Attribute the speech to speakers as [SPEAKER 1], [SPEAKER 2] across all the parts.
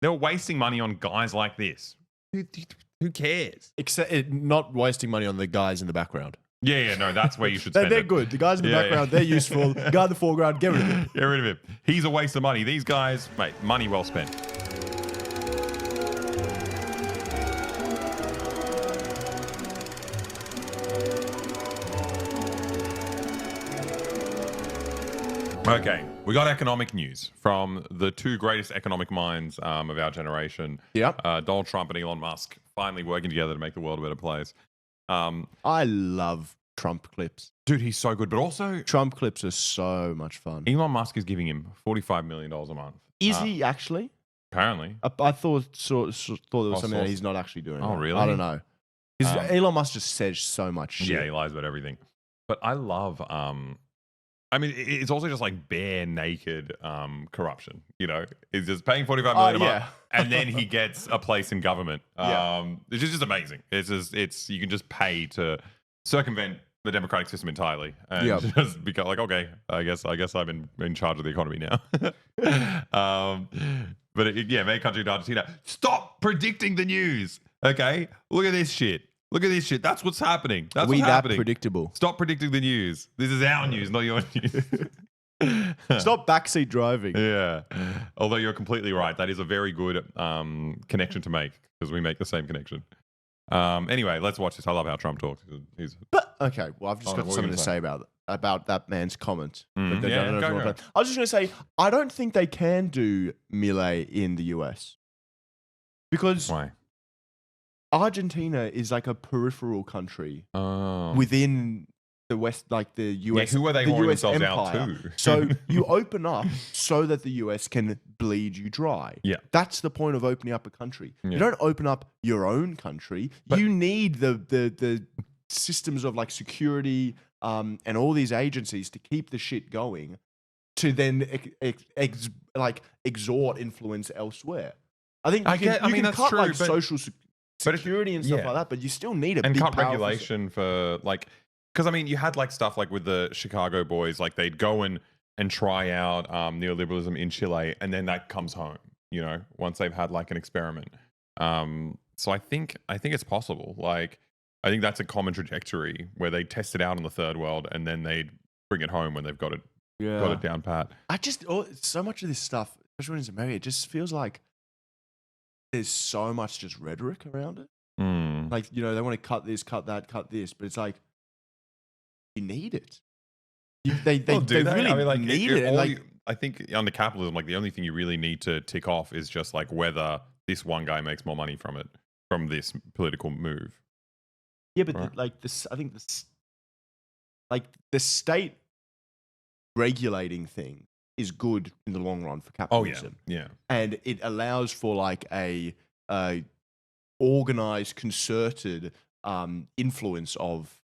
[SPEAKER 1] They were wasting money on guys like this. Who cares?
[SPEAKER 2] Except not wasting money on the guys in the background.
[SPEAKER 1] Yeah, no, that's where you should spend
[SPEAKER 2] They're
[SPEAKER 1] it.
[SPEAKER 2] good. The guys in the background, they're useful. The guy in the foreground, get rid of him.
[SPEAKER 1] Get rid of him. He's a waste of money. These guys, mate, money well spent. Okay, we got economic news from the two greatest economic minds of our generation.
[SPEAKER 2] Yep.
[SPEAKER 1] Donald Trump and Elon Musk finally working together to make the world a better place.
[SPEAKER 2] I love Trump clips.
[SPEAKER 1] Dude, he's so good. But also,
[SPEAKER 2] Trump clips are so much fun.
[SPEAKER 1] Elon Musk is giving him $45 million a month.
[SPEAKER 2] Is he actually?
[SPEAKER 1] Apparently.
[SPEAKER 2] I thought there was something that he's not actually doing.
[SPEAKER 1] Oh, really?
[SPEAKER 2] I don't know. Elon Musk just says so much shit.
[SPEAKER 1] Yeah, he lies about everything. But I love... I mean, it's also just like bare naked corruption. You know, he's just paying $45 million a month, and then he gets a place in government. It's just amazing. It's you can just pay to circumvent the democratic system entirely, and just become like, okay, I guess I'm in charge of the economy now. But main country in Argentina. Stop predicting the news. Okay, look at this shit. Look at this shit. That's what's happening. That's what's happening.
[SPEAKER 2] Predictable?
[SPEAKER 1] Stop predicting the news. This is our news, not your news.
[SPEAKER 2] Stop backseat driving.
[SPEAKER 1] Yeah. Although you're completely right. That is a very good connection to make because we make the same connection. Anyway, let's watch this. I love how Trump talks.
[SPEAKER 2] Okay, well, I've just got something to say about that man's comment.
[SPEAKER 1] Go.
[SPEAKER 2] I was just going to say, I don't think they can do Milei in the US. Because...
[SPEAKER 1] Why?
[SPEAKER 2] Argentina is like a peripheral country within the West, like the US.
[SPEAKER 1] Yeah, who are they whoring themselves out to?
[SPEAKER 2] So you open up so that the US can bleed you dry.
[SPEAKER 1] Yeah.
[SPEAKER 2] That's the point of opening up a country.
[SPEAKER 1] Yeah.
[SPEAKER 2] You don't open up your own country. You need the systems of like security and all these agencies to keep the shit going to then exhort influence elsewhere. I think you can
[SPEAKER 1] that's
[SPEAKER 2] cut
[SPEAKER 1] true,
[SPEAKER 2] like
[SPEAKER 1] but
[SPEAKER 2] social security and stuff like that, but you still need a
[SPEAKER 1] and
[SPEAKER 2] big
[SPEAKER 1] cut regulation for like, because I mean, you had like stuff like with the Chicago boys, like they'd go and try out neoliberalism in Chile, and then that comes home, you know, once they've had like an experiment. So I think it's possible. Like, I think that's a common trajectory where they test it out in the third world, and then they bring it home when they've got it down pat.
[SPEAKER 2] So much of this stuff, especially when it's America, it just feels like there's so much just rhetoric around it. Like, you know, they want to cut this, cut that, cut this, but it's like, you need it. They really need it.
[SPEAKER 1] I think under capitalism, like the only thing you really need to tick off is just like whether this one guy makes more money from this political move.
[SPEAKER 2] Yeah, but I think the state regulating thing is good in the long run for capitalism.
[SPEAKER 1] Oh, yeah.
[SPEAKER 2] And it allows for like a organized, concerted influence of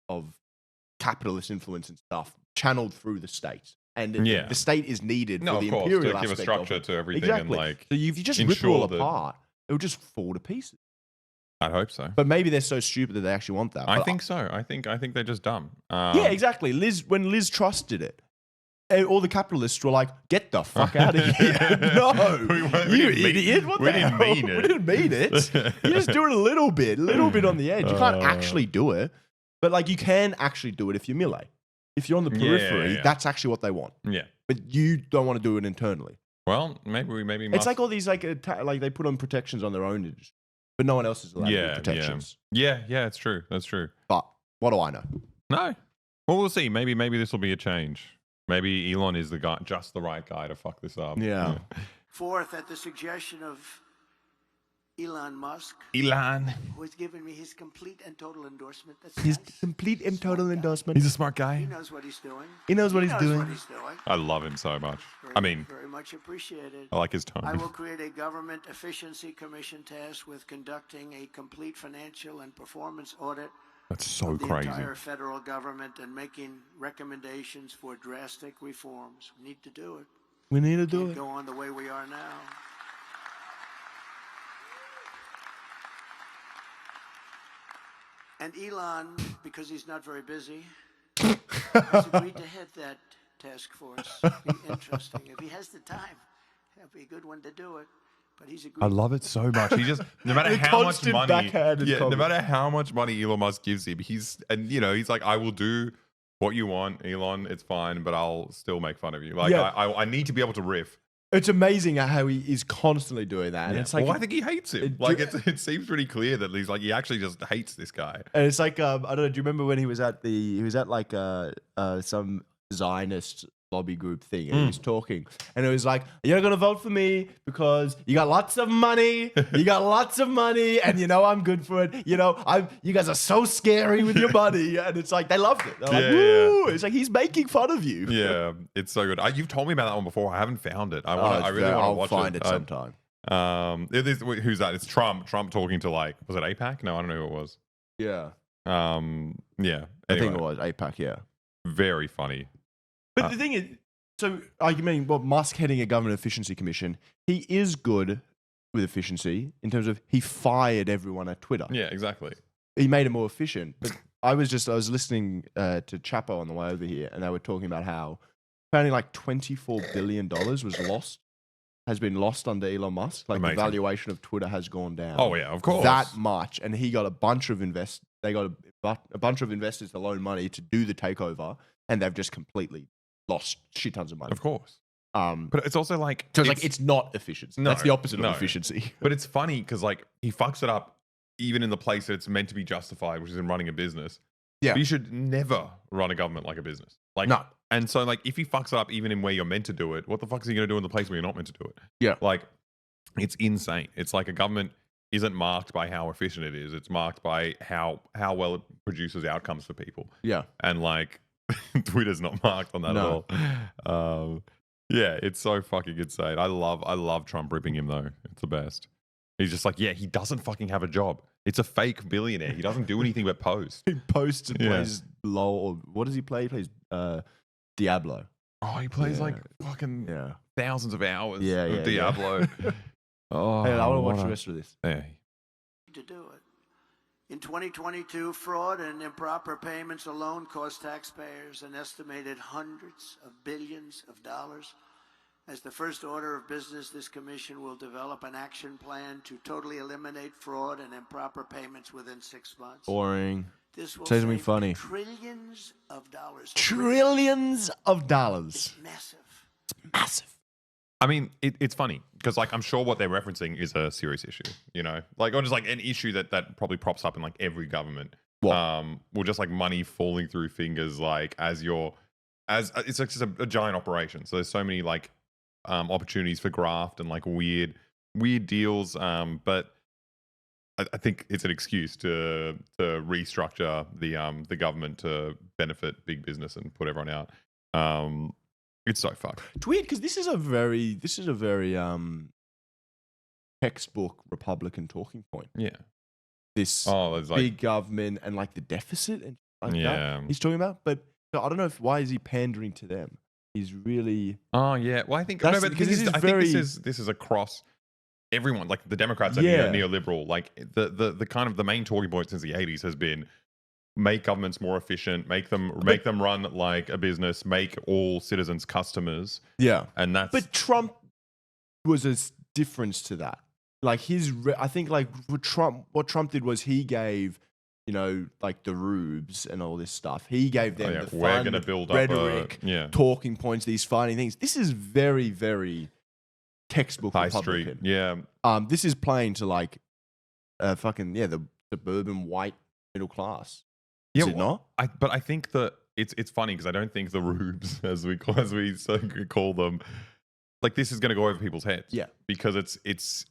[SPEAKER 2] capitalist influence and stuff channeled through the state. And the state is needed for the imperial aspect.
[SPEAKER 1] To give a structure to everything.
[SPEAKER 2] Exactly.
[SPEAKER 1] And like,
[SPEAKER 2] so if you just rip it all apart, it will just fall to pieces.
[SPEAKER 1] I'd hope so.
[SPEAKER 2] But maybe they're so stupid that they actually want that.
[SPEAKER 1] I think so. I think they're just dumb.
[SPEAKER 2] Yeah, exactly. When Liz Truss did it, all the capitalists were like, "Get the fuck out of here!" No, you idiot! What the hell? We didn't mean it. You just do it a little bit on the edge. You can't actually do it, but like you can actually do it if you're Milei. If you're on the periphery, that's actually what they want.
[SPEAKER 1] Yeah,
[SPEAKER 2] but you don't want to do it internally.
[SPEAKER 1] Well, maybe
[SPEAKER 2] it's like all these like they put on protections on their own, but no one else is allowed to do protections.
[SPEAKER 1] Yeah, it's true. That's true.
[SPEAKER 2] But what do I know?
[SPEAKER 1] No. Well, we'll see. Maybe this will be a change. Maybe Elon is the guy, just the right guy to fuck this up.
[SPEAKER 2] Yeah.
[SPEAKER 3] Fourth, at the suggestion of Elon Musk,
[SPEAKER 1] who
[SPEAKER 3] has given me his complete and total endorsement. That's
[SPEAKER 2] his complete and total endorsement.
[SPEAKER 1] He's a smart guy.
[SPEAKER 3] He knows what he's doing.
[SPEAKER 2] He knows what he's doing.
[SPEAKER 1] I love him so much.
[SPEAKER 3] Very much appreciated.
[SPEAKER 1] I like his tone.
[SPEAKER 3] I will create a government efficiency commission tasked with conducting a complete financial and performance audit.
[SPEAKER 1] That's so
[SPEAKER 3] of the
[SPEAKER 1] crazy.
[SPEAKER 3] Entire federal government and making recommendations for drastic reforms. We need to do it.
[SPEAKER 2] We need to do it.
[SPEAKER 3] Go on the way we are now. And Elon, because he's not very busy, has agreed to head that task force. Be interesting. If he has the time, that'd be a good one to do it. but he's agreed.
[SPEAKER 1] I love it so much. He just no matter
[SPEAKER 2] The
[SPEAKER 1] how much
[SPEAKER 2] constant
[SPEAKER 1] money,
[SPEAKER 2] backhanded
[SPEAKER 1] no
[SPEAKER 2] comment.
[SPEAKER 1] matter how much money Elon Musk gives him, he's like, I will do what you want, Elon. It's fine, but I'll still make fun of you. Like
[SPEAKER 2] Yeah.
[SPEAKER 1] I need to be able to riff.
[SPEAKER 2] It's amazing how he is constantly doing that. And it's like,
[SPEAKER 1] well, I think he hates him. It seems pretty clear that he's like he actually just hates this guy.
[SPEAKER 2] and it's like, I don't know. Do you remember when he was at like some Zionist lobby group thing, and he was talking, and it was like, you're not gonna vote for me because you got lots of money, and you know I'm good for it. You know, you guys are so scary with your money, and it's like they loved it. They're like, woo! It's like he's making fun of you.
[SPEAKER 1] Yeah, it's so good. You've told me about that one before. I haven't found it. I really want to watch it.
[SPEAKER 2] I'll find it sometime.
[SPEAKER 1] Who's that? It's Trump. Trump talking to was it APAC? No, I don't know who it was.
[SPEAKER 2] Yeah.
[SPEAKER 1] Yeah.
[SPEAKER 2] I
[SPEAKER 1] Anyway,
[SPEAKER 2] think it was APAC. Yeah.
[SPEAKER 1] very funny.
[SPEAKER 2] But the thing is, so I mean, Musk heading a government efficiency commission, he is good with efficiency in terms of he fired everyone at Twitter.
[SPEAKER 1] Yeah, exactly.
[SPEAKER 2] He made it more efficient. But I was listening to Chapo on the way over here, and they were talking about how apparently like $24 billion has been lost under Elon Musk. Like
[SPEAKER 1] Amazing.
[SPEAKER 2] the valuation of Twitter has gone down.
[SPEAKER 1] Oh yeah, of course.
[SPEAKER 2] That much, and he got a bunch of They got a bunch of investors to loan money to do the takeover, and they've just completely lost shit tons of money.
[SPEAKER 1] Of course.
[SPEAKER 2] But
[SPEAKER 1] But it's also like
[SPEAKER 2] so it's not efficiency.
[SPEAKER 1] No,
[SPEAKER 2] That's the opposite
[SPEAKER 1] no.
[SPEAKER 2] of efficiency.
[SPEAKER 1] But it's funny because like he fucks it up even in the place that it's meant to be justified, which is in running a business.
[SPEAKER 2] Yeah.
[SPEAKER 1] But you should never run a government like a business. Like
[SPEAKER 2] No.
[SPEAKER 1] And so like if he fucks it up even in where you're meant to do it, what the fuck is he going to do in the place where you're not meant to do it?
[SPEAKER 2] Yeah.
[SPEAKER 1] Like it's insane. It's like a government isn't marked by how efficient it is. It's marked by how well it produces outcomes for people.
[SPEAKER 2] Yeah.
[SPEAKER 1] And like Twitter's not marked on that
[SPEAKER 2] No.
[SPEAKER 1] at all. Yeah, it's so fucking insane. I love Trump ripping him though. It's the best. He's just like, yeah, he doesn't fucking have a job. It's a fake billionaire. He doesn't do anything but post.
[SPEAKER 2] He posts and
[SPEAKER 1] Yeah.
[SPEAKER 2] plays LOL. Or what does he play? He plays Diablo.
[SPEAKER 1] Oh, he plays
[SPEAKER 2] Yeah.
[SPEAKER 1] like fucking
[SPEAKER 2] Yeah.
[SPEAKER 1] thousands of hours
[SPEAKER 2] Yeah,
[SPEAKER 1] of
[SPEAKER 2] yeah,
[SPEAKER 1] Diablo. Oh,
[SPEAKER 2] Hey, I want to
[SPEAKER 1] what
[SPEAKER 2] watch
[SPEAKER 1] a-
[SPEAKER 2] the rest of this.
[SPEAKER 1] Yeah.
[SPEAKER 3] To do it. In 2022, fraud and improper payments alone cost taxpayers an estimated hundreds of billions of dollars. As the first order of business, this commission will develop an action plan to totally eliminate fraud and improper payments within 6 months.
[SPEAKER 2] Boring.
[SPEAKER 3] This will
[SPEAKER 2] Say something
[SPEAKER 3] save
[SPEAKER 2] funny.
[SPEAKER 3] trillions of dollars.
[SPEAKER 2] Trillions of dollars.
[SPEAKER 3] Massive.
[SPEAKER 2] Massive.
[SPEAKER 1] I mean, it's funny because like I'm sure what they're referencing is a serious issue, you know, like or just like an issue that probably props up in like every government.
[SPEAKER 2] What?
[SPEAKER 1] Or just like money falling through fingers, like it's like just a giant operation. So there's so many like opportunities for graft and like weird deals. But I think it's an excuse to restructure the government to benefit big business and put everyone out. It's so fucked.
[SPEAKER 2] It's weird because this is a very textbook Republican talking point.
[SPEAKER 1] Yeah.
[SPEAKER 2] This
[SPEAKER 1] There's like
[SPEAKER 2] big government and like the deficit and like
[SPEAKER 1] Yeah.
[SPEAKER 2] that he's talking about. But I don't know why is he pandering to them? He's really
[SPEAKER 1] Oh yeah. Well, I think
[SPEAKER 2] That's-
[SPEAKER 1] no, but
[SPEAKER 2] because
[SPEAKER 1] this is,
[SPEAKER 2] this is
[SPEAKER 1] I think
[SPEAKER 2] very-
[SPEAKER 1] this is across everyone. Like the Democrats are
[SPEAKER 2] Yeah.
[SPEAKER 1] neoliberal. Like the kind of the main talking point since the 80s has been make governments more efficient, make them run like a business, make all citizens customers,
[SPEAKER 2] yeah.
[SPEAKER 1] and that's
[SPEAKER 2] But Trump was a difference to that. Like I think like what Trump did was he gave, you know, like the rubes and all this stuff. He gave them the
[SPEAKER 1] we're
[SPEAKER 2] fun
[SPEAKER 1] going to build
[SPEAKER 2] rhetoric,
[SPEAKER 1] up a
[SPEAKER 2] talking points, these funny things. This is very, very textbook
[SPEAKER 1] high
[SPEAKER 2] Republican.
[SPEAKER 1] street. Yeah.
[SPEAKER 2] This is playing to like the suburban white middle class.
[SPEAKER 1] Yeah,
[SPEAKER 2] Is it not?
[SPEAKER 1] But I think that it's funny because I don't think the rubes, as we so call them, like this is going to go over people's heads.
[SPEAKER 2] Yeah.
[SPEAKER 1] Because it's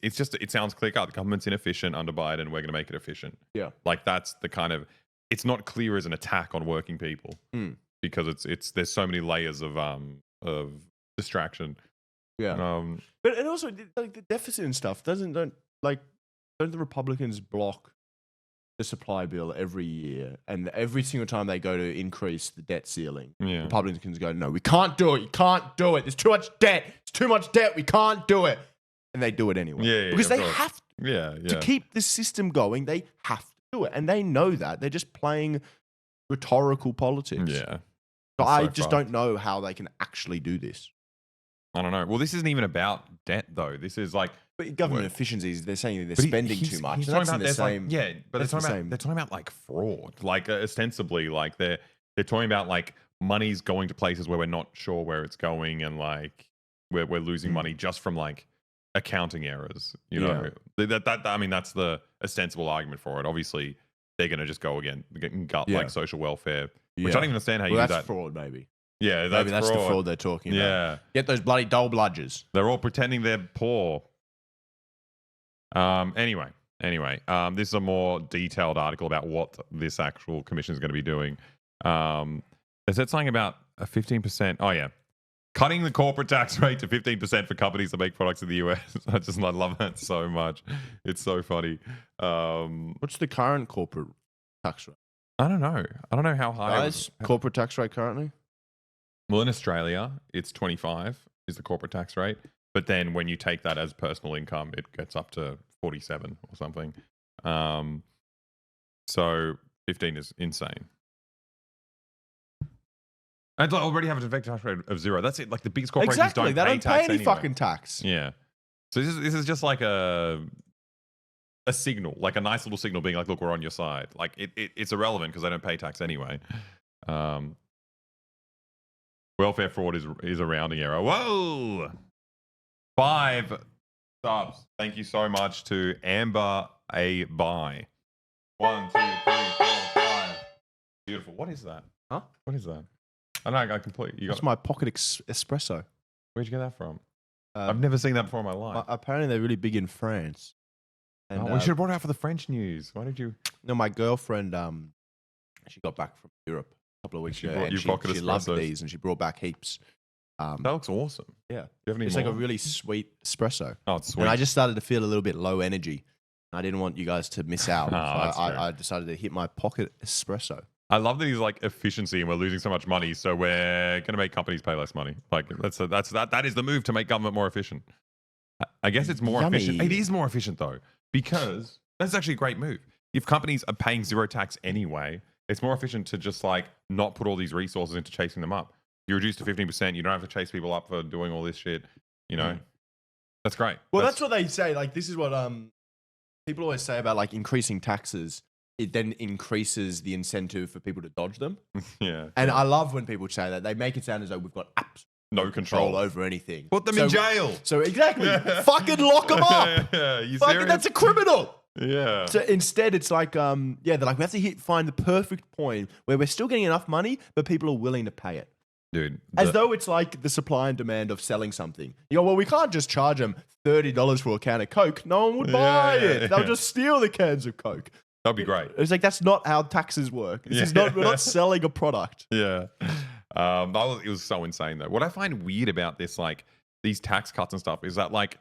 [SPEAKER 1] just it sounds clear cut. The government's inefficient under Biden. We're going to make it efficient.
[SPEAKER 2] Yeah.
[SPEAKER 1] Like that's the kind of it's not clear as an attack on working people because it's there's so many layers of distraction.
[SPEAKER 2] Yeah. But and also like the deficit and stuff don't the Republicans block the supply bill every year, and every single time they go to increase the debt ceiling,
[SPEAKER 1] Yeah.
[SPEAKER 2] Republicans go, no, we can't do it. You can't do it. There's too much debt. It's too much debt. We can't do it. And they do it anyway.
[SPEAKER 1] Yeah,
[SPEAKER 2] because
[SPEAKER 1] of
[SPEAKER 2] they
[SPEAKER 1] course.
[SPEAKER 2] have to.
[SPEAKER 1] Yeah.
[SPEAKER 2] To keep the system going, they have to do it. And they know that. They're just playing rhetorical politics.
[SPEAKER 1] Yeah.
[SPEAKER 2] So I
[SPEAKER 1] so
[SPEAKER 2] just
[SPEAKER 1] fucked.
[SPEAKER 2] don't know how they can actually do this.
[SPEAKER 1] I don't know. Well, this isn't even about debt though. This is like
[SPEAKER 2] But government efficiencies, they're saying they're
[SPEAKER 1] But
[SPEAKER 2] spending too much.
[SPEAKER 1] He's
[SPEAKER 2] And
[SPEAKER 1] talking
[SPEAKER 2] that's
[SPEAKER 1] about
[SPEAKER 2] in the
[SPEAKER 1] there's
[SPEAKER 2] same.
[SPEAKER 1] like, yeah, but they're talking about like fraud, like ostensibly, like they're talking about like money's going to places where we're not sure where it's going, and like we're losing money just from like accounting errors. You know, that I mean, that's the ostensible argument for it. Obviously, they're going to just go again, gut like social welfare, which I don't even understand how you do
[SPEAKER 2] that's
[SPEAKER 1] that.
[SPEAKER 2] Fraud, maybe.
[SPEAKER 1] Yeah,
[SPEAKER 2] maybe that's the fraud they're talking about.
[SPEAKER 1] Yeah,
[SPEAKER 2] get those bloody dole bludgers.
[SPEAKER 1] They're all pretending they're poor. Anyway, this is a more detailed article about what this actual commission is going to be doing. They said something about a 15%. Oh yeah, cutting the corporate tax rate to 15% for companies that make products in the US. I love that so much. It's so funny.
[SPEAKER 2] What's the current corporate tax rate?
[SPEAKER 1] I don't know how high
[SPEAKER 2] is corporate tax rate currently.
[SPEAKER 1] Well, in Australia, it's 25 is the corporate tax rate. But then when you take that as personal income, it gets up to 47 or something. So 15 is insane. And I already have an effective tax rate of 0. That's it. Like the biggest corporations don't pay tax
[SPEAKER 2] any
[SPEAKER 1] anyway.
[SPEAKER 2] fucking tax.
[SPEAKER 1] Yeah. So this is just like a signal, like a nice little signal being like, look, we're on your side. Like it's irrelevant because they don't pay tax anyway. Welfare fraud is a rounding error. Whoa! 5 subs. Thank you so much to Amber A. Buy. 1, 2, 3, 4, 5. Beautiful. What is that?
[SPEAKER 2] Huh?
[SPEAKER 1] What is that? I know. I completely.
[SPEAKER 2] That's my pocket espresso.
[SPEAKER 1] Where'd you get that from? I've never seen that before in my life.
[SPEAKER 2] Apparently, they're really big in France.
[SPEAKER 1] And, we should have brought it out for the French news. Why did you?
[SPEAKER 2] No, my girlfriend. She got back from Europe a couple of weeks ago, and she loved these, and she brought back heaps.
[SPEAKER 1] That looks awesome.
[SPEAKER 2] Yeah,
[SPEAKER 1] it's
[SPEAKER 2] like a really sweet espresso.
[SPEAKER 1] Oh, it's sweet.
[SPEAKER 2] And I just started to feel a little bit low energy. I didn't want you guys to miss out. I decided to hit my pocket espresso.
[SPEAKER 1] I love that he's like efficiency, and we're losing so much money, so we're going to make companies pay less money. Like that is the move to make government more efficient. I guess it's more efficient. It is more efficient though, because that's actually a great move. If companies are paying 0 tax anyway, it's more efficient to just like not put all these resources into chasing them up. You reduce to 15%. You don't have to chase people up for doing all this shit. You know, that's great.
[SPEAKER 2] Well, that's what they say. Like, this is what people always say about like increasing taxes. It then increases the incentive for people to dodge them.
[SPEAKER 1] Yeah.
[SPEAKER 2] And I love when people say that. They make it sound as though we've got
[SPEAKER 1] no control
[SPEAKER 2] over anything.
[SPEAKER 1] Put them in jail.
[SPEAKER 2] So exactly, fucking lock them up.
[SPEAKER 1] You
[SPEAKER 2] fucking, that's a criminal.
[SPEAKER 1] Yeah.
[SPEAKER 2] So instead, it's like, they're like, we have to find the perfect point where we're still getting enough money, but people are willing to pay it.
[SPEAKER 1] Dude.
[SPEAKER 2] As though it's like the supply and demand of selling something. You go, well, we can't just charge them $30 for a can of Coke. No one would buy it. They'll just steal the cans of Coke.
[SPEAKER 1] That'd be great.
[SPEAKER 2] It's like, that's not how taxes work. We're not selling a product.
[SPEAKER 1] Yeah. It was so insane though. What I find weird about this, like these tax cuts and stuff, is that like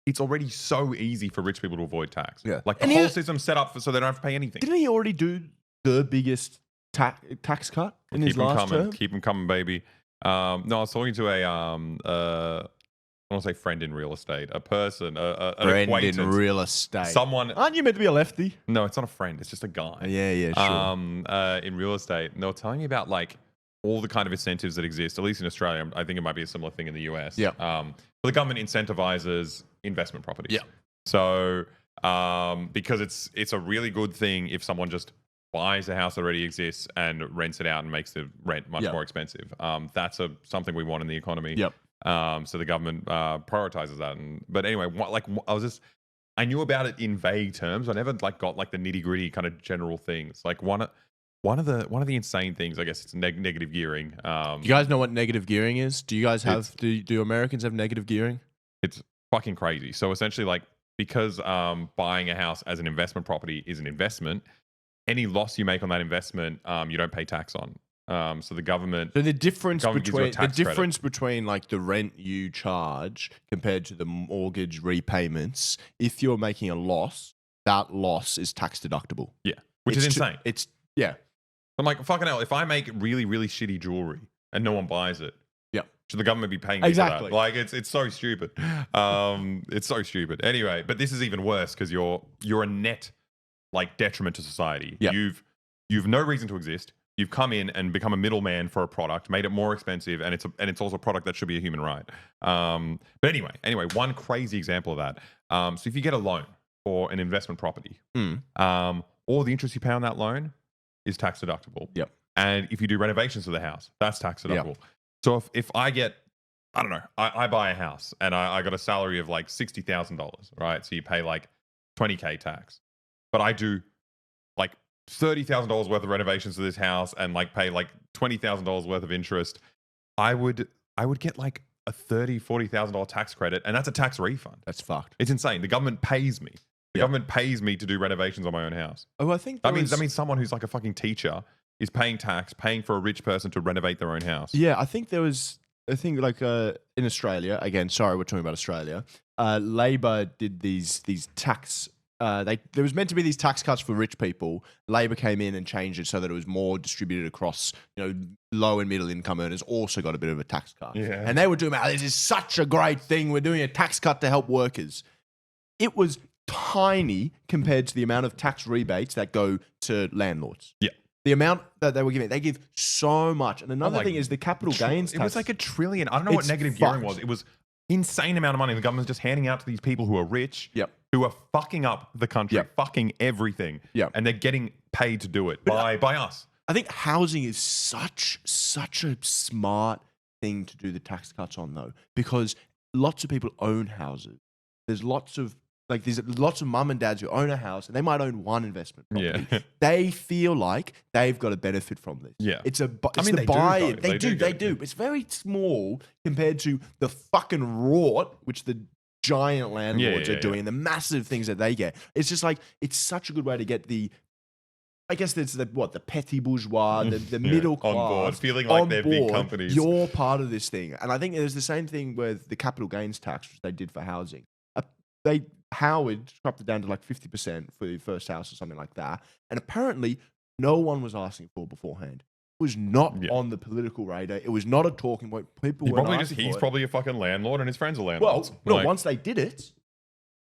[SPEAKER 1] it's already so easy for rich people to avoid tax.
[SPEAKER 2] Yeah.
[SPEAKER 1] Like the whole system's set up so they don't have to pay anything.
[SPEAKER 2] Didn't he already do the biggest tax cut in his last term?
[SPEAKER 1] Keep them coming, baby. No, I was talking to I want to say friend in real estate, a person, an
[SPEAKER 2] friend
[SPEAKER 1] acquaintance.
[SPEAKER 2] In real estate.
[SPEAKER 1] Someone.
[SPEAKER 2] Aren't you meant to be a lefty?
[SPEAKER 1] No, it's not a friend. It's just a guy.
[SPEAKER 2] Yeah, sure.
[SPEAKER 1] In real estate, and they were telling me about like all the kind of incentives that exist, at least in Australia. I think it might be a similar thing in the US.
[SPEAKER 2] Yeah.
[SPEAKER 1] But the government incentivizes investment properties.
[SPEAKER 2] Yeah.
[SPEAKER 1] So, because it's a really good thing if someone just buys a house that already exists and rents it out and makes the rent much more expensive. That's something we want in the economy.
[SPEAKER 2] Yep.
[SPEAKER 1] So the government prioritizes that. But anyway, I knew about it in vague terms. I never like got like the nitty gritty kind of general things. Like one of the insane things, I guess, it's negative gearing.
[SPEAKER 2] You guys know what negative gearing is? Do you guys have? Do Americans have negative gearing?
[SPEAKER 1] It's fucking crazy. So essentially, like because buying a house as an investment property is an investment, any loss you make on that investment, you don't pay tax on. So the government.
[SPEAKER 2] So the difference between like the rent you charge compared to the mortgage repayments, if you're making a loss, that loss is tax deductible.
[SPEAKER 1] Yeah, which is insane.
[SPEAKER 2] Yeah.
[SPEAKER 1] I'm like, fucking hell, if I make really, really shitty jewelry and no one buys it, should the government be paying me for that? Like, it's so stupid. It's so stupid. Anyway, but this is even worse because you're a net like detriment to society.
[SPEAKER 2] Yep.
[SPEAKER 1] You've no reason to exist. You've come in and become a middleman for a product, made it more expensive, and it's also a product that should be a human right. But anyway, one crazy example of that. So if you get a loan for an investment property, all the interest you pay on that loan is tax deductible.
[SPEAKER 2] Yep.
[SPEAKER 1] And if you do renovations to the house, that's tax deductible. Yep. So if I get, I don't know, I buy a house and I got a salary of like $60,000, right? So you pay like $20K tax. But I do like $30,000 worth of renovations to this house and like pay like $20,000 worth of interest. I would get like a $40,000 tax credit, and that's a tax refund.
[SPEAKER 2] That's fucked.
[SPEAKER 1] It's insane. The government pays me. The government pays me to do renovations on my own house.
[SPEAKER 2] Oh, I think
[SPEAKER 1] that means someone who's like a fucking teacher is paying tax, paying for a rich person to renovate their own house.
[SPEAKER 2] Yeah, I think there was a thing like in Australia. Again, sorry, we're talking about Australia. Labor did these tax. There was meant to be these tax cuts for rich people. Labor came in and changed it so that it was more distributed across, low and middle income earners also got a bit of a tax cut.
[SPEAKER 1] Yeah.
[SPEAKER 2] And they were doing, this is such a great thing. We're doing a tax cut to help workers. It was tiny compared to the amount of tax rebates that go to landlords.
[SPEAKER 1] Yeah.
[SPEAKER 2] The amount that they were giving, they give so much. And another thing is the capital gains tax.
[SPEAKER 1] It was like $1 trillion. I don't know what negative gearing was. It was insane amount of money the government's just handing out to these people who are rich, who are fucking up the country, fucking everything, and they're getting paid to do it by us.
[SPEAKER 2] I think housing is such a smart thing to do the tax cuts on, though, because lots of people own houses. There's lots of mum and dads who own a house, and they might own one investment property.
[SPEAKER 1] Yeah.
[SPEAKER 2] They feel like they've got to benefit from this.
[SPEAKER 1] Yeah.
[SPEAKER 2] They do. It's very small compared to the fucking rort, which the giant landlords are doing, the massive things that they get. It's just like, it's such a good way to get I guess it's the petty bourgeois, the middle class.
[SPEAKER 1] On board, feeling like they're big companies.
[SPEAKER 2] You're part of this thing. And I think there's the same thing with the capital gains tax, which they did for housing. Howard dropped it down to like 50% for the first house or something like that. And apparently no one was asking for beforehand. It was not on the political radar. It was not a talking point.
[SPEAKER 1] He's probably a fucking landlord and his friends are landlords.
[SPEAKER 2] Well, once they did it,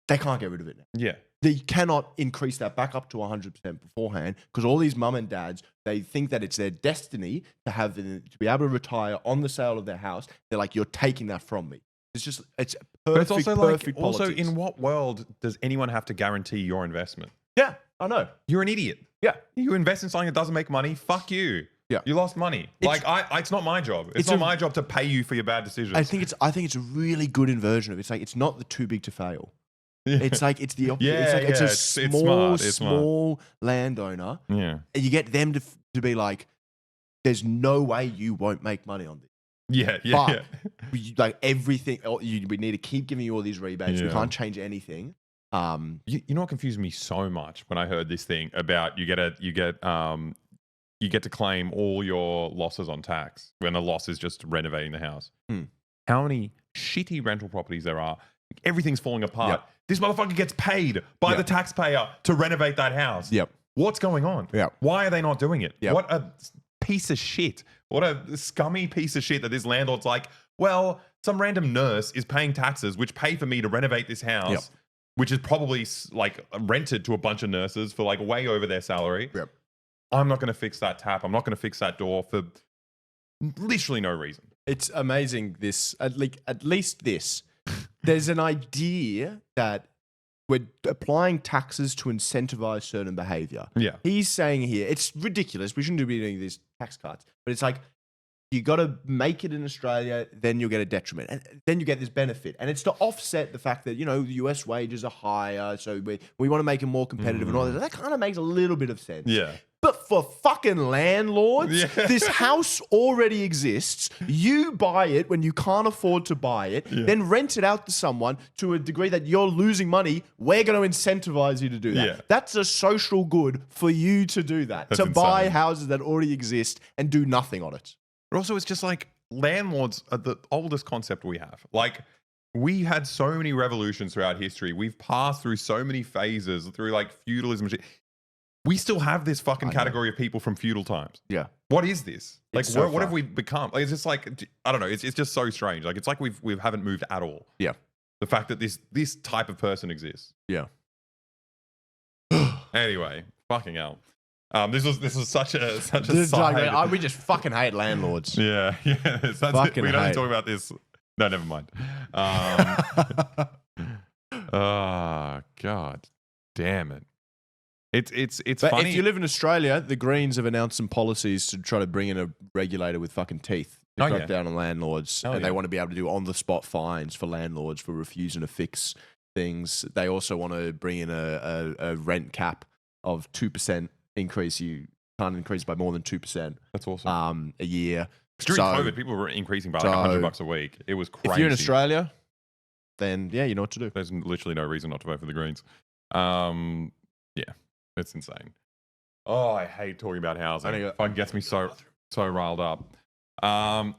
[SPEAKER 2] they can't get rid of it now.
[SPEAKER 1] Yeah.
[SPEAKER 2] They cannot increase that back up to 100% beforehand because all these mum and dads, they think that it's their destiny to be able to retire on the sale of their house. They're like, you're taking that from me. It's perfect.
[SPEAKER 1] But it's also
[SPEAKER 2] perfect politics.
[SPEAKER 1] Also, in what world does anyone have to guarantee your investment?
[SPEAKER 2] Yeah, I know.
[SPEAKER 1] You're an idiot.
[SPEAKER 2] Yeah.
[SPEAKER 1] You invest in something that doesn't make money. Fuck you. Yeah. You lost money. It's not my job. It's not my job to pay you for your bad decisions.
[SPEAKER 2] I think it's a really good inversion of it. It's like, it's not the too big to fail. Yeah. It's like, it's the opposite. It's a small landowner.
[SPEAKER 1] Yeah.
[SPEAKER 2] And you get them to be like, there's no way you won't make money on this. But like everything, we need to keep giving you all these rebates. We can't change anything.
[SPEAKER 1] You know what confused me so much when I heard this thing about you get to claim all your losses on tax when a loss is just renovating the house. How many shitty rental properties there are? Everything's falling apart.
[SPEAKER 2] Yep.
[SPEAKER 1] This motherfucker gets paid by the taxpayer to renovate that house.
[SPEAKER 2] Yep.
[SPEAKER 1] What's going on?
[SPEAKER 2] Yep.
[SPEAKER 1] Why are they not doing it?
[SPEAKER 2] Yep.
[SPEAKER 1] What a piece of shit. What a scummy piece of shit that this landlord's like, well, some random nurse is paying taxes which pay for me to renovate this house, which is probably like rented to a bunch of nurses for like way over their salary.
[SPEAKER 2] Yep.
[SPEAKER 1] I'm not going to fix that tap. I'm not going to fix that door for literally no reason.
[SPEAKER 2] It's amazing at least this. There's an idea that we're applying taxes to incentivize certain behavior.
[SPEAKER 1] Yeah.
[SPEAKER 2] He's saying here, it's ridiculous. We shouldn't be doing these tax cuts. But it's like, you got to make it in Australia, then you'll get a detriment. And then you get this benefit. And it's to offset the fact that, the US wages are higher. So we want to make it more competitive and all that. That kind of makes a little bit of sense.
[SPEAKER 1] Yeah.
[SPEAKER 2] But for fucking landlords, this house already exists. You buy it when you can't afford to buy it, then rent it out to someone to a degree that you're losing money. We're going to incentivize you to do that.
[SPEAKER 1] Yeah.
[SPEAKER 2] That's a social good for you to do that,
[SPEAKER 1] That's
[SPEAKER 2] buy
[SPEAKER 1] insane.
[SPEAKER 2] houses that already exist and do nothing on it.
[SPEAKER 1] But also, it's just like landlords are the oldest concept we have. Like, we had so many revolutions throughout history. We've passed through so many phases through like feudalism. We still have this fucking category of people from feudal times.
[SPEAKER 2] Yeah.
[SPEAKER 1] What is this? Like,
[SPEAKER 2] so
[SPEAKER 1] what have we become? Like, it's just like, I don't know. It's just so strange. Like, it's like we haven't moved at all.
[SPEAKER 2] Yeah.
[SPEAKER 1] The fact that this type of person exists.
[SPEAKER 2] Yeah.
[SPEAKER 1] Anyway, fucking hell. This was such a side.
[SPEAKER 2] We just fucking hate landlords.
[SPEAKER 1] Yeah. We don't talk about this. No, never mind. God damn it. It's
[SPEAKER 2] But
[SPEAKER 1] funny.
[SPEAKER 2] if you live in Australia, the Greens have announced some policies to try to bring in a regulator with fucking teeth to crack down on landlords. And they want to be able to do on-the-spot fines for landlords for refusing to fix things. They also want to bring in a rent cap of 2% increase. You can't increase by more than 2%.
[SPEAKER 1] That's awesome.
[SPEAKER 2] A year.
[SPEAKER 1] During COVID, people were increasing by like $100 a week. It was crazy.
[SPEAKER 2] If you're in Australia, then yeah, you know what to do.
[SPEAKER 1] There's literally no reason not to vote for the Greens. Yeah, it's insane. Oh, I hate talking about housing. It fucking gets me so riled up.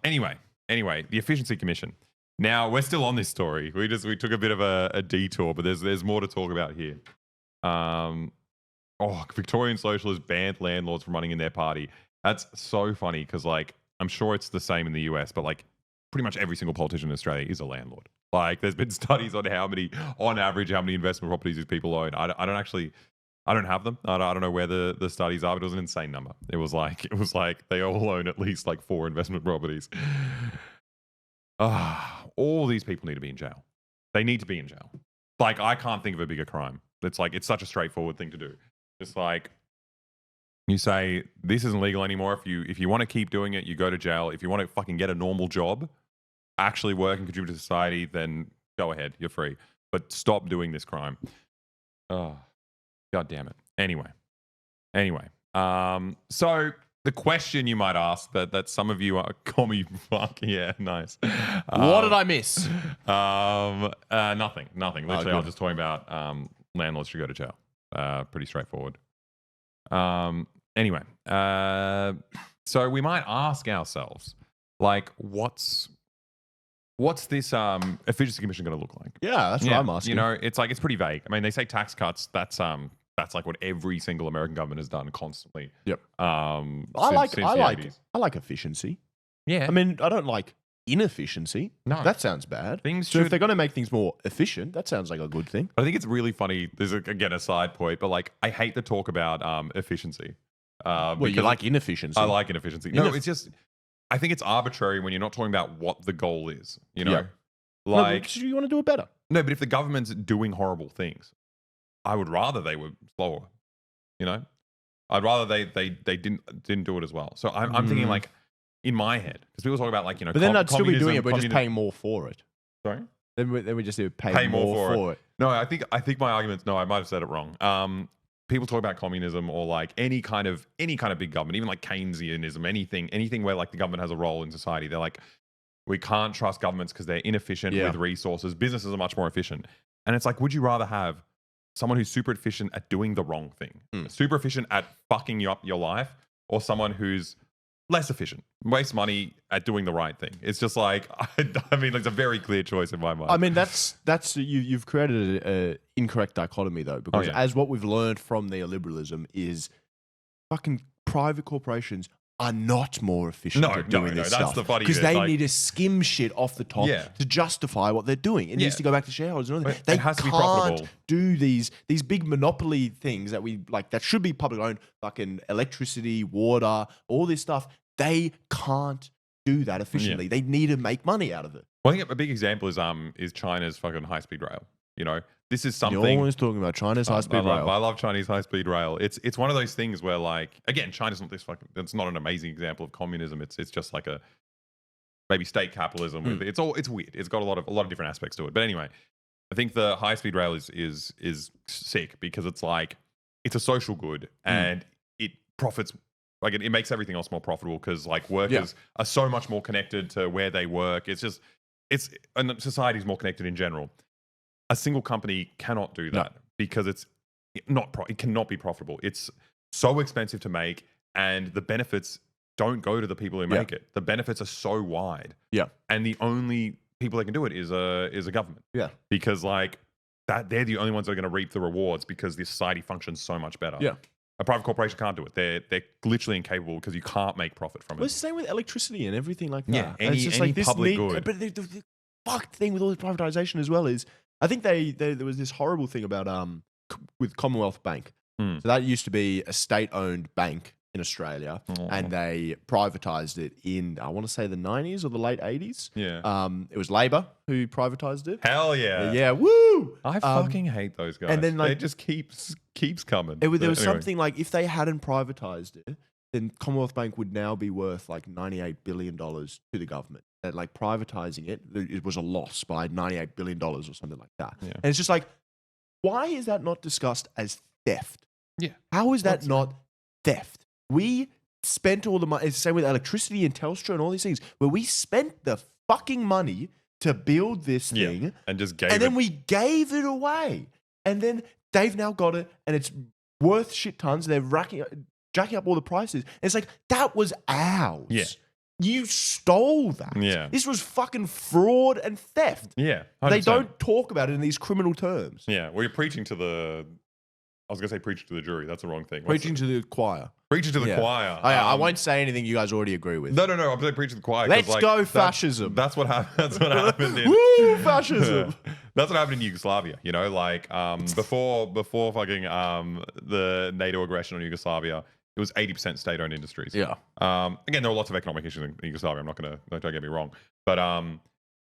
[SPEAKER 1] Anyway, the Efficiency Commission. Now we're still on this story. We took a bit of a detour, but there's more to talk about here. Victorian Socialists banned landlords from running in their party. That's so funny because like I'm sure it's the same in the US, but like pretty much every single politician in Australia is a landlord. Like there's been studies on on average, how many investment properties these people own. I don't have them. I don't know where the studies are, but it was an insane number. It was like they all own at least like 4 investment properties. All these people need to be in jail. They need to be in jail. Like I can't think of a bigger crime. It's like it's such a straightforward thing to do. Just like you say, this isn't legal anymore. If you want to keep doing it, you go to jail. If you want to fucking get a normal job, actually work and contribute to society, then go ahead. You're free. But stop doing this crime. Oh, God damn it. Anyway. So the question you might ask that some of you are, call me fuck, yeah, nice.
[SPEAKER 2] What did I miss?
[SPEAKER 1] Nothing. Literally, I was just talking about landlords should go to jail. Pretty straightforward. Anyway, so we might ask ourselves, like, what's this efficiency commission going to look like?
[SPEAKER 2] Yeah, that's what I'm asking.
[SPEAKER 1] You know, it's pretty vague. I mean, they say tax cuts. That's like what every single American government has done constantly.
[SPEAKER 2] Yep.
[SPEAKER 1] Since the 80s.
[SPEAKER 2] I like efficiency.
[SPEAKER 1] Yeah.
[SPEAKER 2] I mean, I don't like inefficiency.
[SPEAKER 1] No.
[SPEAKER 2] That sounds bad.
[SPEAKER 1] So
[SPEAKER 2] if they're going to make things more efficient, that sounds like a good thing.
[SPEAKER 1] I think it's really funny. There's again a side point, but like I hate the talk about efficiency.
[SPEAKER 2] Well, you like inefficiency.
[SPEAKER 1] I like inefficiency. No, it's just I think it's arbitrary when you're not talking about what the goal is. You know,
[SPEAKER 2] yeah.
[SPEAKER 1] like
[SPEAKER 2] you want to do it better.
[SPEAKER 1] No, but if the government's doing horrible things, I would rather they were slower. You know, I'd rather they didn't do it as well. So I'm thinking like in my head because people talk about like you know,
[SPEAKER 2] but then I'd still be doing it. We're just paying more for it.
[SPEAKER 1] Sorry.
[SPEAKER 2] Then we just pay more for it.
[SPEAKER 1] No, I think my argument's no. I might have said it wrong. People talk about communism or like any kind of big government, even like Keynesianism, anything where like the government has a role in society. They're like, we can't trust governments because they're inefficient with resources. Businesses are much more efficient. And it's like, would you rather have someone who's super efficient at doing the wrong thing, super efficient at fucking you up your life, or someone who's less efficient, waste money at doing the right thing? It's just like, I mean, it's a very clear choice in my mind.
[SPEAKER 2] I mean, that's you've created an incorrect dichotomy though, because as what we've learned from neoliberalism is fucking private corporations are not more efficient at doing this stuff.
[SPEAKER 1] That's the funny
[SPEAKER 2] because
[SPEAKER 1] bit.
[SPEAKER 2] they need to skim shit off the top to justify what they're doing. It needs to go back to shareholders. And all that. They
[SPEAKER 1] has to be
[SPEAKER 2] can't
[SPEAKER 1] profitable.
[SPEAKER 2] do these big monopoly things that we like that should be public owned, fucking electricity, water, all this stuff. They can't do that efficiently. They need to make money out of it.
[SPEAKER 1] Well, I think a big example is China's fucking high-speed rail. You know, this is something.
[SPEAKER 2] You're always talking about China's high-speed rail.
[SPEAKER 1] I love Chinese high-speed rail. It's one of those things where, like, again, China's not this fucking. It's not an amazing example of communism. It's just like a maybe state capitalism. With it's weird. It's got a lot of different aspects to it. But anyway, I think the high-speed rail is sick because it's like it's a social good and it profits. Like it makes everything else more profitable because like workers are so much more connected to where they work. And society's more connected in general. A single company cannot do that because it cannot be profitable. It's so expensive to make, and the benefits don't go to the people who make it. The benefits are so wide. Yeah. And the only people that can do it is a government. Yeah. Because like that they're the only ones that are going to reap the rewards because the society functions so much better. Yeah. A private corporation can't do it. They're literally incapable because you can't make profit from it.
[SPEAKER 2] Well, it's the same with electricity and everything like that.
[SPEAKER 1] Yeah, any public good.
[SPEAKER 2] But the fucked thing with all this privatization as well is, I think there was this horrible thing about with Commonwealth Bank. So that used to be a state-owned bank in Australia, and they privatized it in, I want to say, the 90s or the late 80s.
[SPEAKER 1] Yeah.
[SPEAKER 2] It was Labor who privatized it.
[SPEAKER 1] Hell yeah.
[SPEAKER 2] Yeah, woo!
[SPEAKER 1] I fucking hate those guys.
[SPEAKER 2] And then, like,
[SPEAKER 1] it just keeps coming.
[SPEAKER 2] There was
[SPEAKER 1] Anyway.
[SPEAKER 2] something like, if they hadn't privatized it, then Commonwealth Bank would now be worth like $98 billion to the government. And like privatizing it was a loss by $98 billion or something like that.
[SPEAKER 1] Yeah.
[SPEAKER 2] And it's just like, why is that not discussed as theft?
[SPEAKER 1] Yeah.
[SPEAKER 2] How is that not theft? We spent all the money, it's the same with electricity and Telstra and all these things, where we spent the fucking money to build this thing.
[SPEAKER 1] And just gave
[SPEAKER 2] then we gave it away. And then they've now got it and it's worth shit tons. They're jacking up all the prices. And it's like, that was ours.
[SPEAKER 1] Yeah.
[SPEAKER 2] You stole that.
[SPEAKER 1] Yeah.
[SPEAKER 2] This was fucking fraud and theft.
[SPEAKER 1] Yeah. 100%.
[SPEAKER 2] They don't talk about it in these criminal terms.
[SPEAKER 1] Yeah. Well, you're preaching to the... I was going to say preaching to the jury. That's the wrong thing.
[SPEAKER 2] Preaching to the choir.
[SPEAKER 1] Preaching to the choir.
[SPEAKER 2] I won't say anything you guys already agree with.
[SPEAKER 1] No. I'm saying preaching to the choir.
[SPEAKER 2] Let's go fascism.
[SPEAKER 1] That's what happened. That's what happened in...
[SPEAKER 2] Woo, fascism.
[SPEAKER 1] That's what happened in Yugoslavia. You know, like before fucking the NATO aggression on Yugoslavia, it was 80% state-owned industries.
[SPEAKER 2] Yeah.
[SPEAKER 1] Again, there were lots of economic issues in Yugoslavia. I'm not going to, don't get me wrong, but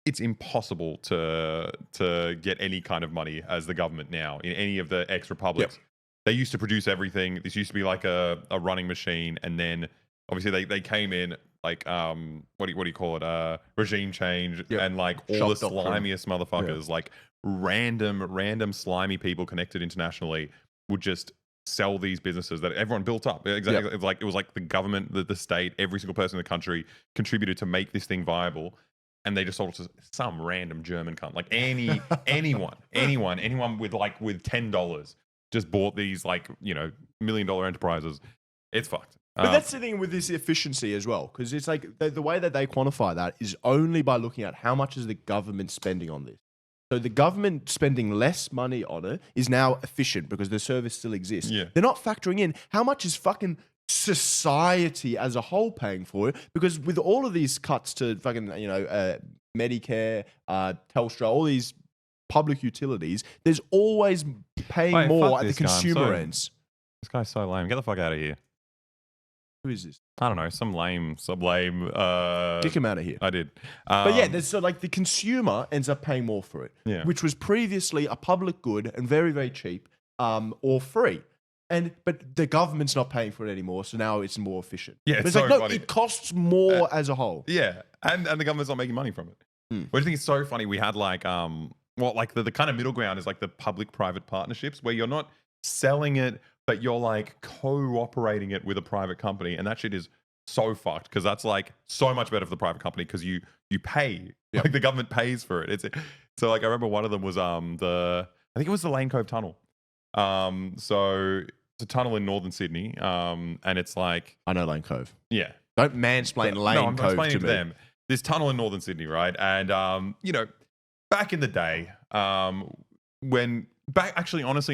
[SPEAKER 1] it's impossible to get any kind of money as the government now in any of the ex-republics. Yep. They used to produce everything. This used to be like a running machine, and then obviously they came in like what do you call it? Regime change, and like all the slimiest motherfuckers, like random slimy people connected internationally would just sell these businesses that everyone built up. Exactly. It was like the government, the state, every single person in the country contributed to make this thing viable. And they just sold it to some random German cunt. Like anyone with $10 just bought these like, you know, $1 million enterprises. It's fucked.
[SPEAKER 2] But that's the thing with this efficiency as well. Because it's like the way that they quantify that is only by looking at how much is the government spending on this. So the government spending less money on it is now efficient because the service still exists.
[SPEAKER 1] Yeah.
[SPEAKER 2] They're not factoring in how much is fucking society as a whole paying for it, because with all of these cuts to fucking, you know, Medicare, Telstra, all these public utilities, there's always paying more at the consumer ends.
[SPEAKER 1] This guy's so lame. Get the fuck out of here.
[SPEAKER 2] Who is this?
[SPEAKER 1] I don't know. Some lame.
[SPEAKER 2] Kick him out of here.
[SPEAKER 1] I did.
[SPEAKER 2] But yeah, there's so like the consumer ends up paying more for it, which was previously a public good and very, very cheap, or free. But the government's not paying for it anymore, so now it's more efficient.
[SPEAKER 1] Yeah,
[SPEAKER 2] it's
[SPEAKER 1] so
[SPEAKER 2] like, no,
[SPEAKER 1] funny.
[SPEAKER 2] it costs more as a whole.
[SPEAKER 1] Yeah, and the government's not making money from it. Which I think is so funny. We had like the kind of middle ground is like the public-private partnerships where you're not selling it, but you're like cooperating it with a private company, and that shit is so fucked because that's like so much better for the private company because you pay, like the government pays for it. So like I remember one of them was I think it was the Lane Cove Tunnel. So it's a tunnel in northern Sydney, and it's like
[SPEAKER 2] I know Lane Cove.
[SPEAKER 1] Yeah,
[SPEAKER 2] don't mansplain Lane Cove to me.
[SPEAKER 1] Them. This tunnel in northern Sydney, right? And you know, back in the day, honestly,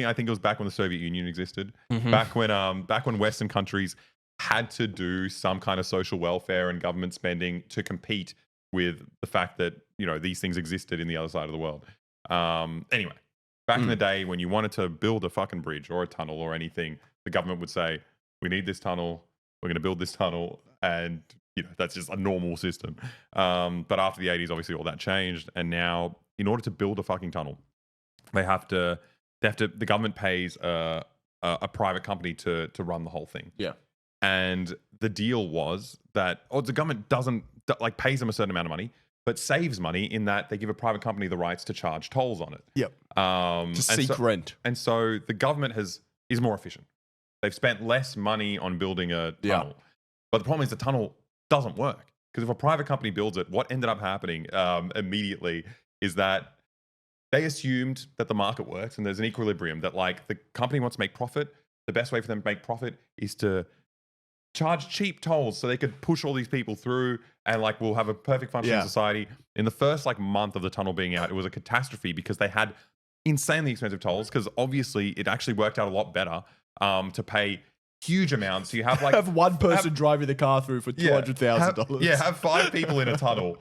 [SPEAKER 1] I think it was back when the Soviet Union existed.
[SPEAKER 2] Mm-hmm.
[SPEAKER 1] Back when Western countries had to do some kind of social welfare and government spending to compete with the fact that, you know, these things existed in the other side of the world. Anyway, back in the day when you wanted to build a fucking bridge or a tunnel or anything, the government would say, we need this tunnel, we're going to build this tunnel, and you know, that's just a normal system. But after the 80s, obviously all that changed, and now in order to build a fucking tunnel, the government pays a private company to run the whole thing.
[SPEAKER 2] Yeah. And
[SPEAKER 1] the deal was that the government doesn't like pays them a certain amount of money, but saves money in that they give a private company the rights to charge tolls on it.
[SPEAKER 2] Yep. To seek rent.
[SPEAKER 1] And so the government is more efficient. They've spent less money on building a tunnel. Yeah. But the problem is the tunnel doesn't work. Because if a private company builds it, what ended up happening immediately is that they assumed that the market works and there's an equilibrium, that like the company wants to make profit. The best way for them to make profit is to charge cheap tolls so they could push all these people through and like we'll have a perfect functioning society. In the first like month of the tunnel being out, it was a catastrophe because they had insanely expensive tolls, because obviously it actually worked out a lot better to pay huge amounts. So you have like
[SPEAKER 2] one person driving the car through for $200,000.
[SPEAKER 1] Yeah, have 5 people in a tunnel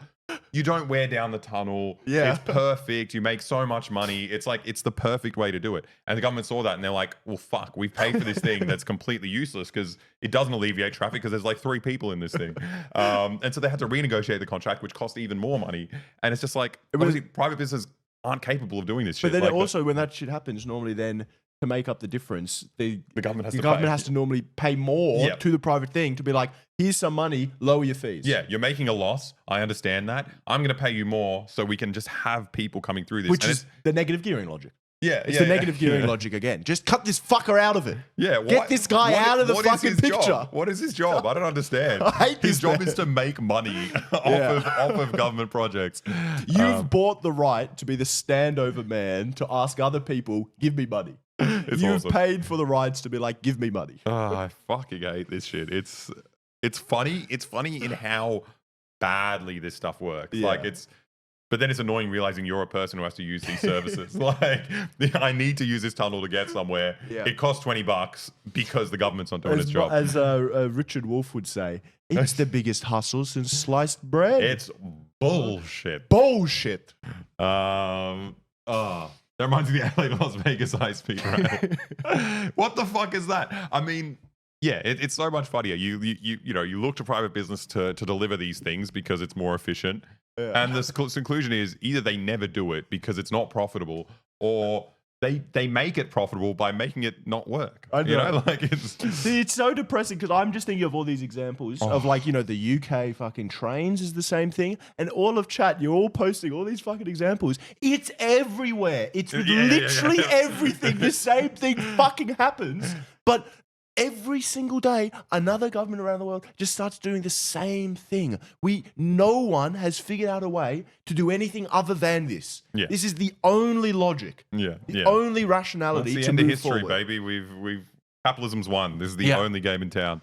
[SPEAKER 1] you don't wear down the tunnel.
[SPEAKER 2] Yeah.
[SPEAKER 1] It's perfect. You make so much money. It's like, it's the perfect way to do it. And the government saw that and they're like, well, fuck, we've paid for this thing that's completely useless because it doesn't alleviate traffic because there's like 3 people in this thing. And so they had to renegotiate the contract, which cost even more money. And it's just like, obviously, private business aren't capable of doing this shit.
[SPEAKER 2] But then
[SPEAKER 1] like,
[SPEAKER 2] also, when that shit happens, normally then to make up the difference, the
[SPEAKER 1] government has to
[SPEAKER 2] government
[SPEAKER 1] pay.
[SPEAKER 2] has to normally pay more
[SPEAKER 1] Yep.
[SPEAKER 2] to the private thing to be like, here's some money, lower your fees.
[SPEAKER 1] Yeah, you're making a loss. I understand that. I'm going to pay you more so we can just have people coming through this.
[SPEAKER 2] Which
[SPEAKER 1] And
[SPEAKER 2] is the negative gearing logic.
[SPEAKER 1] yeah,
[SPEAKER 2] It's the negative gearing logic again. Just cut this fucker out of it.
[SPEAKER 1] Yeah,
[SPEAKER 2] Get this guy out of the
[SPEAKER 1] what is
[SPEAKER 2] fucking
[SPEAKER 1] his
[SPEAKER 2] picture.
[SPEAKER 1] job? What is his job? I don't understand.
[SPEAKER 2] I hate
[SPEAKER 1] his
[SPEAKER 2] this
[SPEAKER 1] job
[SPEAKER 2] man.
[SPEAKER 1] is to make money
[SPEAKER 2] Yeah.
[SPEAKER 1] off of government projects.
[SPEAKER 2] You've bought the right to be the standover man to ask other people, give me money. You've
[SPEAKER 1] awesome.
[SPEAKER 2] paid for the rights to be like, give me money.
[SPEAKER 1] I fucking hate this shit. It's funny. It's funny in how badly this stuff works.
[SPEAKER 2] Yeah.
[SPEAKER 1] Like but then it's annoying realizing you're a person who has to use these services. Like, I need to use this tunnel to get somewhere.
[SPEAKER 2] Yeah.
[SPEAKER 1] It costs $20 because the government's not doing its job.
[SPEAKER 2] As Richard Wolff would say, it's the biggest hustle since sliced bread.
[SPEAKER 1] It's bullshit.
[SPEAKER 2] bullshit.
[SPEAKER 1] That reminds me of the LA Las Vegas high speed rail. What the fuck is that? I mean, yeah, it's so much funnier. You look to private business to deliver these things because it's more efficient.
[SPEAKER 2] Yeah.
[SPEAKER 1] And the conclusion is either they never do it because it's not profitable, or they make it profitable by making it not work.
[SPEAKER 2] I know.
[SPEAKER 1] You know, like
[SPEAKER 2] See, it's so depressing because I'm just thinking of all these examples of like, the UK fucking trains is the same thing. And all of chat, you're all posting all these fucking examples. It's everywhere. It's literally everything. The same thing fucking happens. But every single day, another government around the world just starts doing the same thing. No one has figured out a way to do anything other than this.
[SPEAKER 1] Yeah.
[SPEAKER 2] This is the only logic. The only rationality
[SPEAKER 1] That's the
[SPEAKER 2] to
[SPEAKER 1] end of
[SPEAKER 2] move
[SPEAKER 1] history,
[SPEAKER 2] forward.
[SPEAKER 1] baby. We've capitalism's won. This is the only game in town.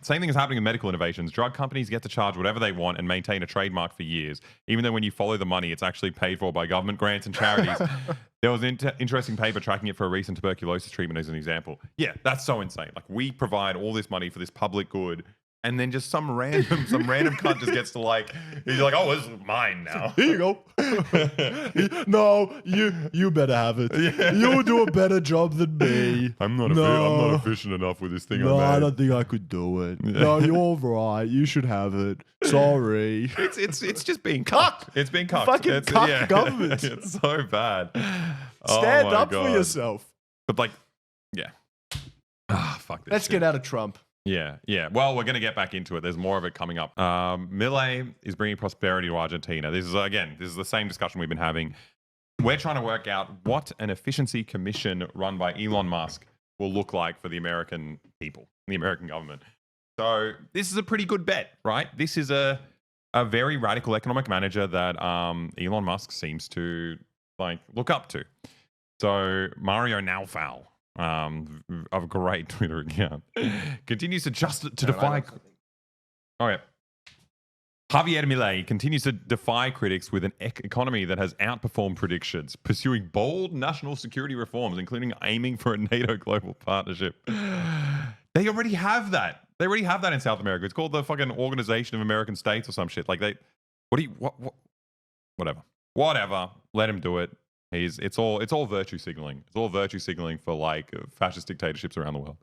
[SPEAKER 1] Same thing is happening in medical innovations. Drug companies get to charge whatever they want and maintain a trademark for years, even though when you follow the money, it's actually paid for by government grants and charities. There was an interesting paper tracking it for a recent tuberculosis treatment as an example. Yeah, that's so insane. Like, we provide all this money for this public good, and then just some random cunt just gets to he's like, oh, this is mine now.
[SPEAKER 2] Here you go. No, you better have it.
[SPEAKER 1] Yeah.
[SPEAKER 2] You'll do a better job than me.
[SPEAKER 1] I'm not efficient enough with this thing.
[SPEAKER 2] No,
[SPEAKER 1] I
[SPEAKER 2] I
[SPEAKER 1] made.
[SPEAKER 2] don't think I could do it. No, you're right. You should have it. Sorry.
[SPEAKER 1] It's just being cucked. It's being cucked.
[SPEAKER 2] Fucking
[SPEAKER 1] It's,
[SPEAKER 2] cuck government.
[SPEAKER 1] It's so bad.
[SPEAKER 2] Stand
[SPEAKER 1] Oh my
[SPEAKER 2] up for
[SPEAKER 1] God.
[SPEAKER 2] yourself.
[SPEAKER 1] But fuck this.
[SPEAKER 2] Let's
[SPEAKER 1] shit.
[SPEAKER 2] get out of Trump.
[SPEAKER 1] Yeah. Well, we're going to get back into it. There's more of it coming up. Milei is bringing prosperity to Argentina. This is the same discussion we've been having. We're trying to work out what an efficiency commission run by Elon Musk will look like for the American people, the American government. So this is a pretty good bet, right? This is a very radical economic manager that Elon Musk seems to look up to. So Mario Naufal, of a great Twitter account, continues to defy. Oh yeah. Javier Milei continues to defy critics with an economy that has outperformed predictions, pursuing bold national security reforms, including aiming for a NATO global partnership. They already have that. They already have that in South America. It's called the fucking Organization of American States or some shit. Whatever. Let him do it. It's all virtue signaling. It's all virtue signaling for fascist dictatorships around the world.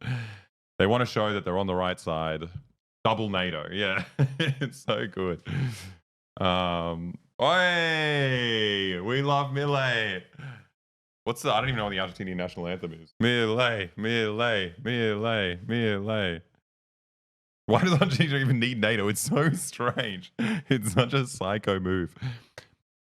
[SPEAKER 1] They want to show that they're on the right side. Double NATO, yeah. It's so good. Oi, we love Milei. I don't even know what the Argentinian national anthem is. Milei, Milei, Milei, Milei. Why does Argentina even need NATO? It's so strange. It's such a psycho move.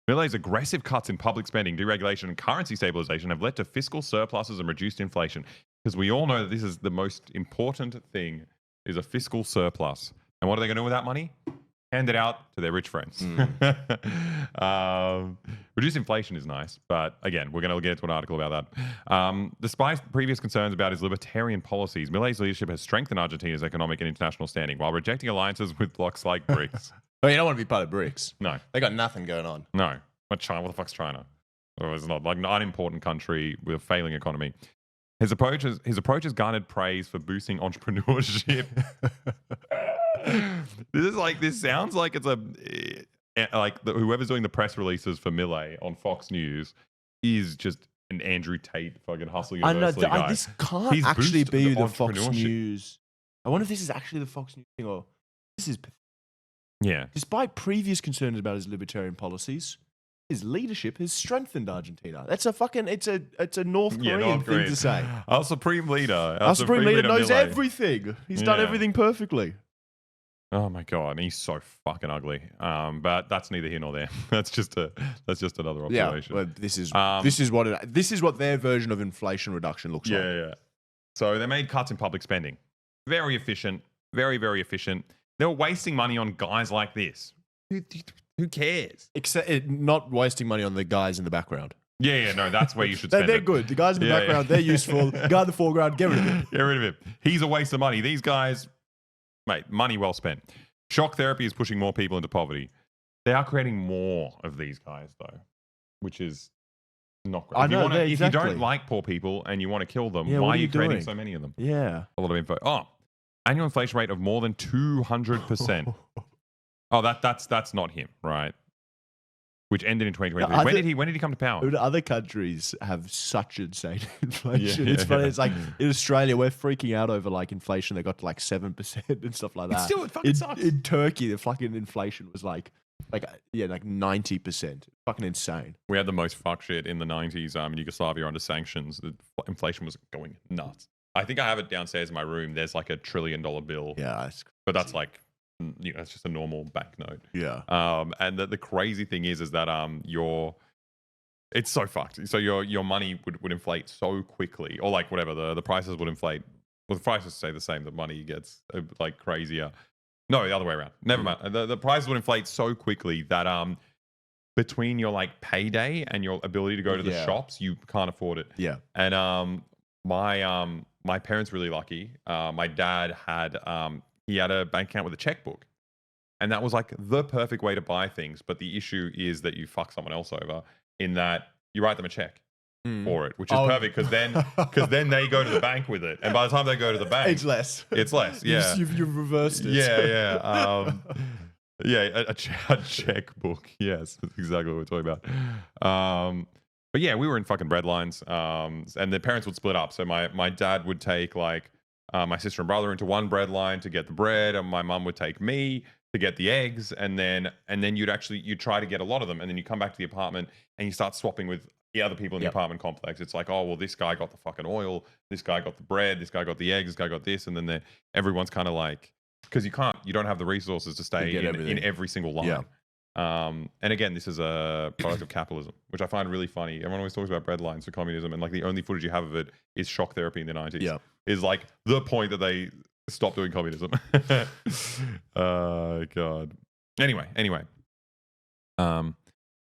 [SPEAKER 1] Milei's aggressive cuts in public spending, deregulation, and currency stabilization have led to fiscal surpluses and reduced inflation. Because we all know that this is the most important thing, is a fiscal surplus. And what are they going to do with that money? Hand it out to their rich friends. Reduced inflation is nice, but again, we're going to get into an article about that. Despite previous concerns about his libertarian policies, Milei's leadership has strengthened Argentina's economic and international standing while rejecting alliances with blocs like BRICS.
[SPEAKER 2] Oh, you don't want to be part of BRICS.
[SPEAKER 1] No.
[SPEAKER 2] They got nothing going on.
[SPEAKER 1] No. What China? What the fuck's China? It's not an unimportant country with a failing economy. His approach has garnered praise for boosting entrepreneurship. This sounds like it's like whoever's doing the press releases for Milei on Fox News is just an Andrew Tate fucking Hustle University guy.
[SPEAKER 2] This can't
[SPEAKER 1] He's
[SPEAKER 2] actually
[SPEAKER 1] boosted
[SPEAKER 2] be the Fox
[SPEAKER 1] entrepreneurship.
[SPEAKER 2] News. I wonder if this is actually the Fox News thing or this is.
[SPEAKER 1] Yeah.
[SPEAKER 2] Despite previous concerns about his libertarian policies, his leadership has strengthened Argentina. That's a fucking it's a North Korean thing to say.
[SPEAKER 1] Our supreme leader.
[SPEAKER 2] Our supreme leader knows
[SPEAKER 1] Milei.
[SPEAKER 2] everything. He's done everything perfectly.
[SPEAKER 1] Oh my god, and he's so fucking ugly. But that's neither here nor there. That's just another observation.
[SPEAKER 2] Yeah, well, this is what their version of inflation reduction looks like.
[SPEAKER 1] Yeah. So they made cuts in public spending. Very efficient. Very, very efficient. They were wasting money on guys like this. Who cares?
[SPEAKER 2] Except not wasting money on the guys in the background.
[SPEAKER 1] Yeah, no, that's where you should spend
[SPEAKER 2] They're
[SPEAKER 1] it.
[SPEAKER 2] good. The guys in the background, they're useful. The guy in the foreground, get rid of him.
[SPEAKER 1] Get rid of him. He's a waste of money. These guys, mate, money well spent. Shock therapy is pushing more people into poverty. They are creating more of these guys, though, which is not great. If you don't like poor people and you want to kill them, why are you creating so many of them?
[SPEAKER 2] Yeah.
[SPEAKER 1] A lot of info. Oh, annual inflation rate of more than 200%. Oh, that's not him, right? Which ended in 2023. When did he come to power?
[SPEAKER 2] Other countries have such insane inflation. It's funny. It's like in Australia, we're freaking out over like inflation. They got to like 7% and stuff like that.
[SPEAKER 1] It fucking sucks.
[SPEAKER 2] In Turkey, the fucking inflation was like 90%. Fucking insane.
[SPEAKER 1] We had the most fuck shit in the 90s. In Yugoslavia under sanctions. The inflation was going nuts. I think I have it downstairs in my room. There's like $1 trillion bill.
[SPEAKER 2] Yeah,
[SPEAKER 1] but that's like, it's just a normal banknote.
[SPEAKER 2] Yeah.
[SPEAKER 1] And the crazy thing is that it's so fucked. So your money would inflate so quickly, or like whatever the prices would inflate. Well, the prices stay the same. The money gets like crazier. No, the other way around. Never mind. The prices would inflate so quickly that between your like payday and your ability to go to the shops, you can't afford it.
[SPEAKER 2] Yeah.
[SPEAKER 1] And my parents really lucky. My dad had he had a bank account with a checkbook, and that was like the perfect way to buy things. But the issue is that you fuck someone else over in that you write them a check for it, which is perfect because then they go to the bank with it, and by the time they go to the bank,
[SPEAKER 2] it's less.
[SPEAKER 1] Yeah,
[SPEAKER 2] you've reversed it.
[SPEAKER 1] Yeah. A checkbook. Yes, that's exactly what we're talking about. But yeah, we were in fucking bread lines, and the parents would split up. So my dad would take like my sister and brother into one bread line to get the bread, and my mum would take me to get the eggs, and then you'd try to get a lot of them, and then you come back to the apartment and you start swapping with the other people in the apartment complex. It's like, oh well, this guy got the fucking oil, this guy got the bread, this guy got the eggs, this guy got this, and then everyone's kind of like, because you don't have the resources to stay in every single line. Yeah. And again, this is a product of capitalism, which I find really funny. Everyone always talks about bread lines for communism, and like the only footage you have of it is shock therapy in the 90s.
[SPEAKER 2] Yeah.
[SPEAKER 1] Is like the point that they stopped doing communism. God. Anyway.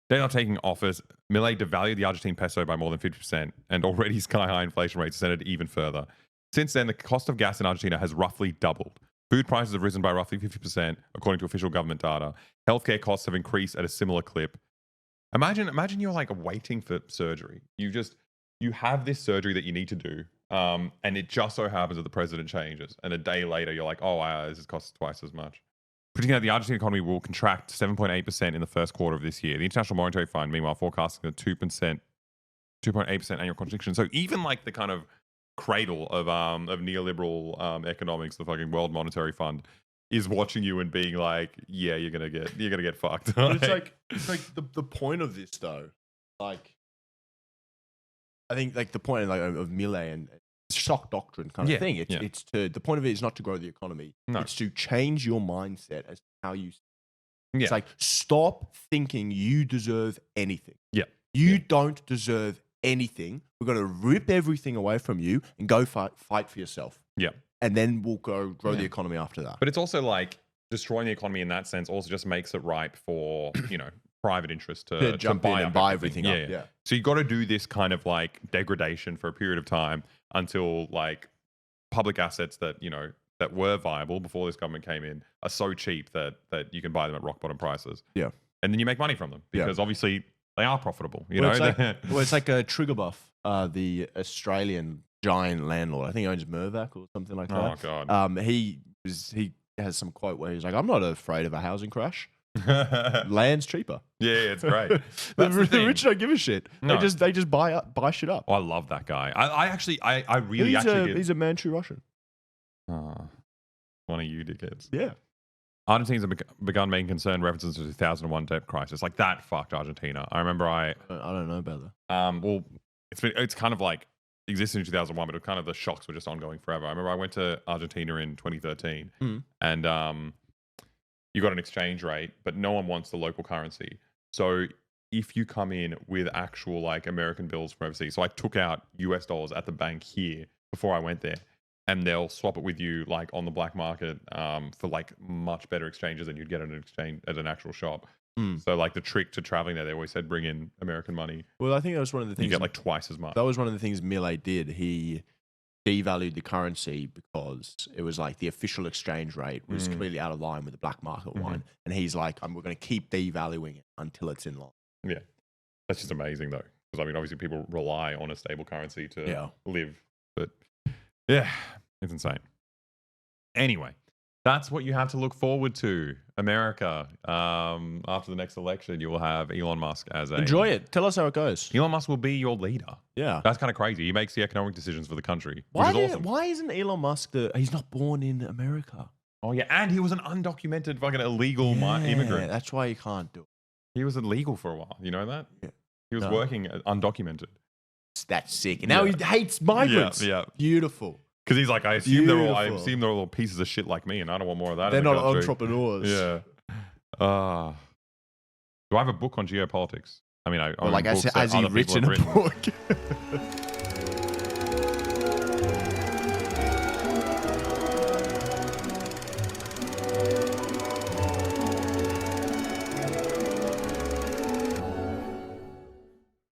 [SPEAKER 1] They're not taking office. Milei devalued the Argentine peso by more than 50%, and already sky-high inflation rates ascended even further. Since then, the cost of gas in Argentina has roughly doubled. Food prices have risen by roughly 50%, according to official government data. Healthcare costs have increased at a similar clip. Imagine you're like waiting for surgery. You have this surgery that you need to do, and it just so happens that the president changes, and a day later you're like, oh wow, this has cost twice as much. Predicting that the Argentine economy will contract 7.8% in the first quarter of this year. The International Monetary Fund, meanwhile, forecasting a 2.8% annual contraction. So even like the kind of cradle of neoliberal economics, the fucking World Monetary Fund, is watching you and being like, yeah, you're gonna get fucked.
[SPEAKER 2] But it's like the point of this though, like I think like the point of Milei and shock doctrine kind of thing. It's the point of it is not to grow the economy. No. It's to change your mindset as to how you. Yeah. It's like stop thinking you deserve anything.
[SPEAKER 1] Yeah.
[SPEAKER 2] You don't deserve anything. We're going to rip everything away from you and go fight for yourself.
[SPEAKER 1] Yeah.
[SPEAKER 2] And then we'll go grow the economy after that.
[SPEAKER 1] But it's also like destroying the economy in that sense also just makes it ripe for, private interest to
[SPEAKER 2] jump in and buy everything up. Yeah.
[SPEAKER 1] So you got to do this kind of like degradation for a period of time until like public assets that, that were viable before this government came in are so cheap that you can buy them at rock bottom prices.
[SPEAKER 2] Yeah.
[SPEAKER 1] And then you make money from them because obviously they are profitable,
[SPEAKER 2] It's like a Trigger Buff, the Australian giant landlord. I think he owns Mirvac or something like that.
[SPEAKER 1] Oh God.
[SPEAKER 2] He has some quote where he's like, I'm not afraid of a housing crash. Land's cheaper.
[SPEAKER 1] Yeah, it's great.
[SPEAKER 2] The rich don't give a shit.
[SPEAKER 1] No.
[SPEAKER 2] They just buy shit up.
[SPEAKER 1] Oh, I love that guy. I really did.
[SPEAKER 2] He's a Manchu Russian.
[SPEAKER 1] One of you dickheads.
[SPEAKER 2] Yeah.
[SPEAKER 1] Argentinians have begun making concerned references to the 2001 debt crisis. Like that fucked Argentina. I remember I
[SPEAKER 2] don't know about that.
[SPEAKER 1] well, it's kind of like existed in 2001, but it kind of the shocks were just ongoing forever. I remember I went to Argentina in 2013, and you got an exchange rate, but no one wants the local currency. So if you come in with actual like American bills from overseas, so I took out US dollars at the bank here before I went there, and they'll swap it with you like on the black market for like much better exchanges than you'd get at an actual shop. So like the trick to traveling there, they always said bring in American money.
[SPEAKER 2] Well, I think that was one of the things.
[SPEAKER 1] You get like twice as much.
[SPEAKER 2] That was one of the things Milei did. He devalued the currency because it was like the official exchange rate was completely out of line with the black market one. And he's like, we're going to keep devaluing it until it's in line.
[SPEAKER 1] Yeah. That's just amazing though. Because I mean, obviously people rely on a stable currency to live. But yeah, it's insane. Anyway, that's what you have to look forward to. America. After the next election, you will have Elon Musk as a...
[SPEAKER 2] Enjoy it. Tell us how it goes.
[SPEAKER 1] Elon Musk will be your leader.
[SPEAKER 2] Yeah.
[SPEAKER 1] That's kind of crazy. He makes the economic decisions for the country, which is awesome.
[SPEAKER 2] Why isn't Elon Musk he's not born in America?
[SPEAKER 1] Oh, yeah. And he was an undocumented fucking illegal immigrant.
[SPEAKER 2] That's why you can't do it.
[SPEAKER 1] He was illegal for a while. You know that?
[SPEAKER 2] Yeah.
[SPEAKER 1] He was working undocumented.
[SPEAKER 2] That's sick. And now he hates migrants.
[SPEAKER 1] Yeah.
[SPEAKER 2] Beautiful.
[SPEAKER 1] Because he's like, I assume they're all pieces of shit like me, and I don't want more of that.
[SPEAKER 2] They're not entrepreneurs.
[SPEAKER 1] Yeah. Do I have a book on geopolitics? I mean,
[SPEAKER 2] as he written a book.